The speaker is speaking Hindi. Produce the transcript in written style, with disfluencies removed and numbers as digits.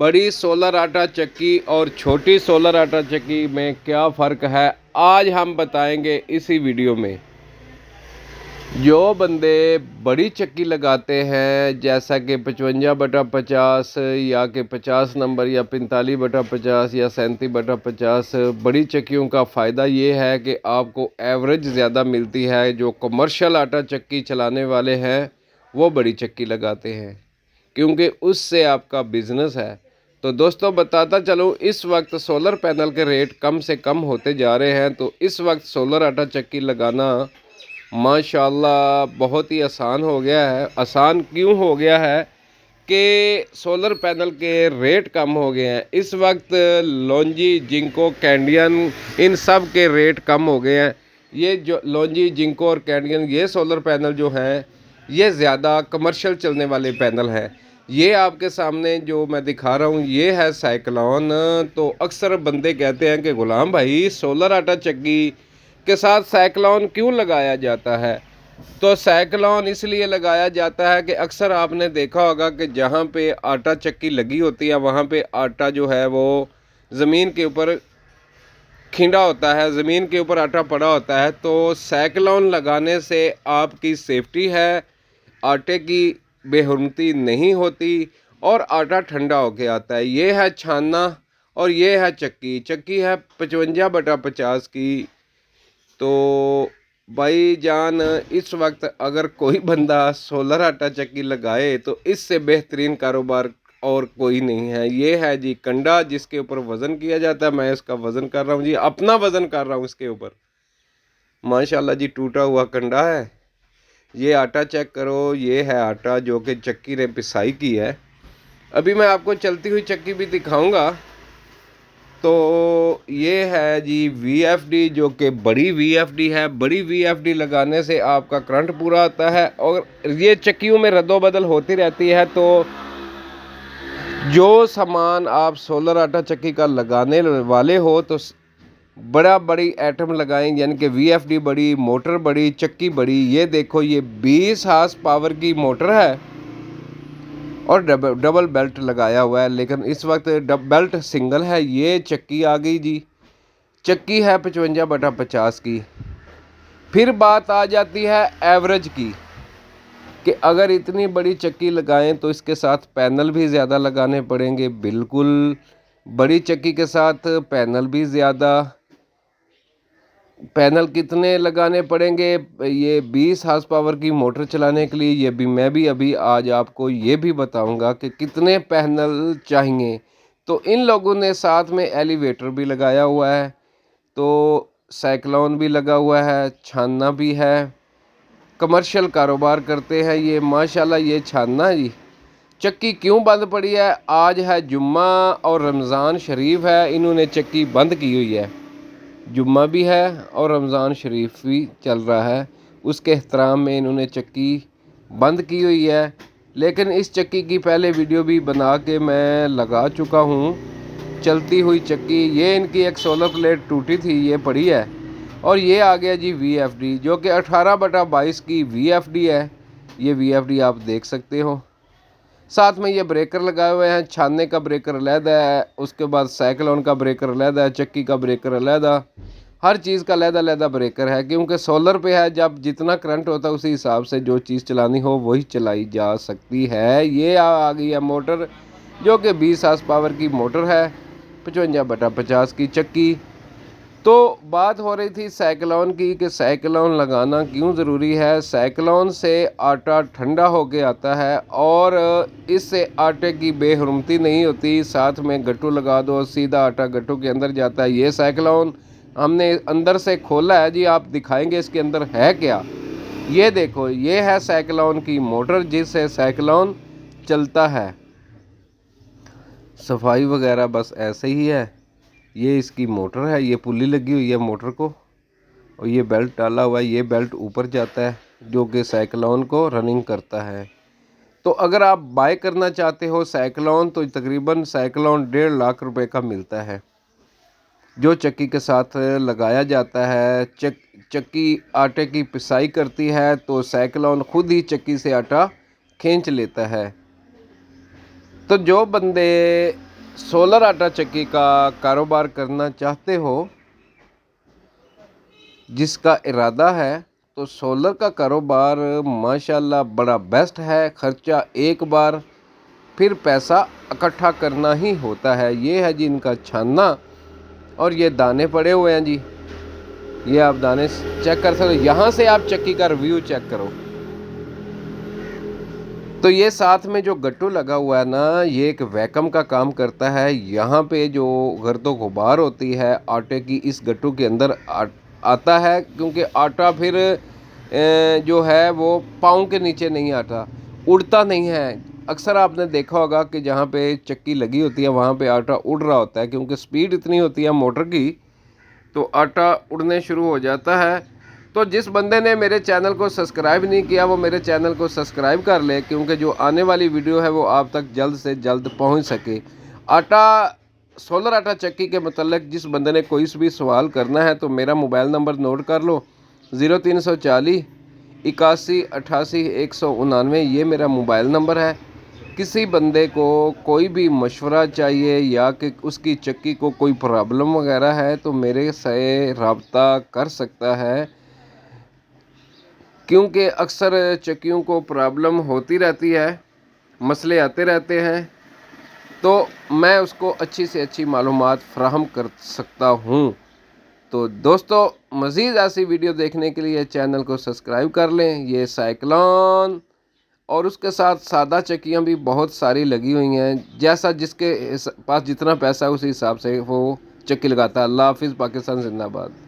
बड़ी सोलर आटा चक्की और छोटी सोलर आटा चक्की में क्या फ़र्क है, आज हम बताएंगे इसी वीडियो में। जो बंदे बड़ी चक्की लगाते हैं जैसा कि 55/50 या कि 50 नंबर या 45/50 या 37/50, बड़ी चक्कियों का फ़ायदा ये है कि आपको एवरेज ज़्यादा मिलती है। जो कमर्शियल आटा चक्की चलाने वाले हैं वो बड़ी चक्की लगाते हैं क्योंकि उससे आपका बिज़नेस है। तो दोस्तों बताता चलूँ, इस वक्त सोलर पैनल के रेट कम से कम होते जा रहे हैं। तो इस वक्त सोलर आटा चक्की लगाना माशाल्लाह बहुत ही आसान हो गया है। आसान क्यों हो गया है कि सोलर पैनल के रेट कम हो गए हैं। इस वक्त लॉन्जी, जिंको, कैंडियन, इन सब के रेट कम हो गए हैं। ये जो लॉन्जी, जिंको और कैंडियन, ये सोलर पैनल जो हैं ये ज़्यादा कमर्शियल चलने वाले पैनल हैं। ये आपके सामने जो मैं दिखा रहा हूँ ये है साइक्लोन। तो अक्सर बंदे कहते हैं कि गुलाम भाई, सोलर आटा चक्की के साथ साइक्लोन क्यों लगाया जाता है। तो साइक्लोन इसलिए लगाया जाता है कि अक्सर आपने देखा होगा कि जहाँ पे आटा चक्की लगी होती है वहाँ पे आटा जो है वो ज़मीन के ऊपर खिंडा होता है, ज़मीन के ऊपर आटा पड़ा होता है। तो साइक्लोन लगाने से आपकी सेफ्टी है, आटे की बेहुरमती नहीं होती और आटा ठंडा होके आता है। ये है छानना और ये है चक्की। चक्की है 55/50 की। तो भाई जान, इस वक्त अगर कोई बंदा सोलर आटा चक्की लगाए तो इससे बेहतरीन कारोबार और कोई नहीं है। ये है जी कंडा जिसके ऊपर वज़न किया जाता है। मैं इसका वज़न कर रहा हूँ जी, अपना वज़न कर रहा हूँ इसके ऊपर। माशाल्लाह जी, टूटा हुआ कंडा है। ये आटा चेक करो, ये है आटा जो कि चक्की ने पिसाई की है। अभी मैं आपको चलती हुई चक्की भी दिखाऊंगा। तो ये है जी वीएफडी, जो कि बड़ी वीएफडी है। बड़ी वीएफडी लगाने से आपका करंट पूरा आता है और ये चक्कियों में रद्दोबदल होती रहती है। तो जो सामान आप सोलर आटा चक्की का लगाने वाले हो तो बड़ी आइटम लगाएं, यानी कि वीएफडी बड़ी, मोटर बड़ी, चक्की बड़ी। ये देखो, ये 20 हार्स पावर की मोटर है और डबल बेल्ट लगाया हुआ है। लेकिन इस वक्त बेल्ट सिंगल है। ये चक्की आ गई जी, चक्की है 55/50 की। फिर बात आ जाती है एवरेज की कि अगर इतनी बड़ी चक्की लगाएं तो इसके साथ पैनल भी ज़्यादा लगाने पड़ेंगे। बिल्कुल, बड़ी चक्की के साथ पैनल भी ज़्यादा। पैनल कितने लगाने पड़ेंगे ये 20 हार्स पावर की मोटर चलाने के लिए, ये भी मैं भी अभी आज आपको ये भी बताऊंगा कि कितने पैनल चाहिए। तो इन लोगों ने साथ में एलिवेटर भी लगाया हुआ है, तो साइक्लोन भी लगा हुआ है, छानना भी है। कमर्शियल कारोबार करते हैं ये माशाल्लाह। ये छानना जी, चक्की क्यों बंद पड़ी है? आज है जुम्मा और रमज़ान शरीफ है, इन्होंने चक्की बंद की हुई है। जुम्मा भी है और रमज़ान शरीफ भी चल रहा है, उसके एहतराम में इन्होंने चक्की बंद की हुई है। लेकिन इस चक्की की पहले वीडियो भी बना के मैं लगा चुका हूँ। चलती हुई चक्की, ये इनकी एक सोलर प्लेट टूटी थी, ये पड़ी है। और ये आ गया जी वीएफडी, जो कि 18/22 की वीएफडी है। ये वीएफडी आप देख सकते हो। साथ में ये ब्रेकर लगाए हुए हैं। छानने का ब्रेकर अलहदा है, उसके बाद साइक्लोन का ब्रेकर अलहदा है, चक्की का ब्रेकर अलहदा, हर चीज़ का अलहदा ब्रेकर है। क्योंकि सोलर पे है, जब जितना करंट होता है उसी हिसाब से जो चीज़ चलानी हो वही चलाई जा सकती है। ये आ गई है मोटर, जो कि 20 हार्स पावर की मोटर है, 55/50 की चक्की। तो बात हो रही थी साइक्लोन की कि साइक्लोन लगाना क्यों ज़रूरी है। साइक्लोन से आटा ठंडा होके आता है और इससे आटे की बेहुरमती नहीं होती। साथ में गट्टू लगा दो, सीधा आटा गट्टू के अंदर जाता है। ये साइक्लोन हमने अंदर से खोला है जी, आप दिखाएंगे इसके अंदर है क्या। ये देखो, ये है साइक्लोन की मोटर जिससे साइक्लोन चलता है। सफाई वगैरह बस ऐसे ही है। ये इसकी मोटर है, ये पुली लगी हुई है मोटर को और ये बेल्ट डाला हुआ है। ये बेल्ट ऊपर जाता है जो कि साइक्लोन को रनिंग करता है। तो अगर आप बाय करना चाहते हो साइक्लोन तो तकरीबन साइक्लोन 1.5 लाख रुपए का मिलता है, जो चक्की के साथ लगाया जाता है। चक्की आटे की पिसाई करती है तो साइक्लोन खुद ही चक्की से आटा खींच लेता है। तो जो बंदे सोलर आटा चक्की का कारोबार करना चाहते हो, जिसका इरादा है, तो सोलर का कारोबार माशाल्लाह बड़ा बेस्ट है। खर्चा एक बार, फिर पैसा इकट्ठा करना ही होता है। ये है जी इनका छानना, और ये दाने पड़े हुए हैं जी। ये आप दाने चेक कर सकते हो, यहाँ से आप चक्की का रिव्यू चेक करो। तो ये साथ में जो गट्टू लगा हुआ है ना, ये एक वैक्यूम का काम करता है। यहाँ पे जो गर्दो गुबार होती है आटे की, इस गट्टू के अंदर आता है, क्योंकि आटा फिर जो है वो पाँव के नीचे नहीं आता, उड़ता नहीं है। अक्सर आपने देखा होगा कि जहाँ पे चक्की लगी होती है वहाँ पे आटा उड़ रहा होता है, क्योंकि स्पीड इतनी होती है मोटर की, तो आटा उड़ने शुरू हो जाता है। तो जिस बंदे ने मेरे चैनल को सब्सक्राइब नहीं किया वो मेरे चैनल को सब्सक्राइब कर ले, क्योंकि जो आने वाली वीडियो है वो आप तक जल्द से जल्द पहुंच सके। आटा सोलर आटा चक्की के मतलब जिस बंदे ने कोई भी सवाल करना है तो मेरा मोबाइल नंबर नोट कर लो, 0340 81 88 199, ये मेरा मोबाइल नंबर है। किसी बंदे को कोई भी मशवरा चाहिए या कि उसकी चक्की को कोई प्रॉब्लम वगैरह है तो मेरे से रब्ता कर सकता है, क्योंकि अक्सर चक्कियों को प्रॉब्लम होती रहती है, मसले आते रहते हैं, तो मैं उसको अच्छी से अच्छी मालूमात फ़राहम कर सकता हूँ। तो दोस्तों, मज़ीद ऐसी वीडियो देखने के लिए चैनल को सब्सक्राइब कर लें। ये साइक्लोन और उसके साथ सादा चक्कियाँ भी बहुत सारी लगी हुई हैं, जैसा जिसके पास जितना पैसा है उसी हिसाब से वो चक्की लगाता है। अल्लाह हाफिज़। पाकिस्तान जिंदाबाद।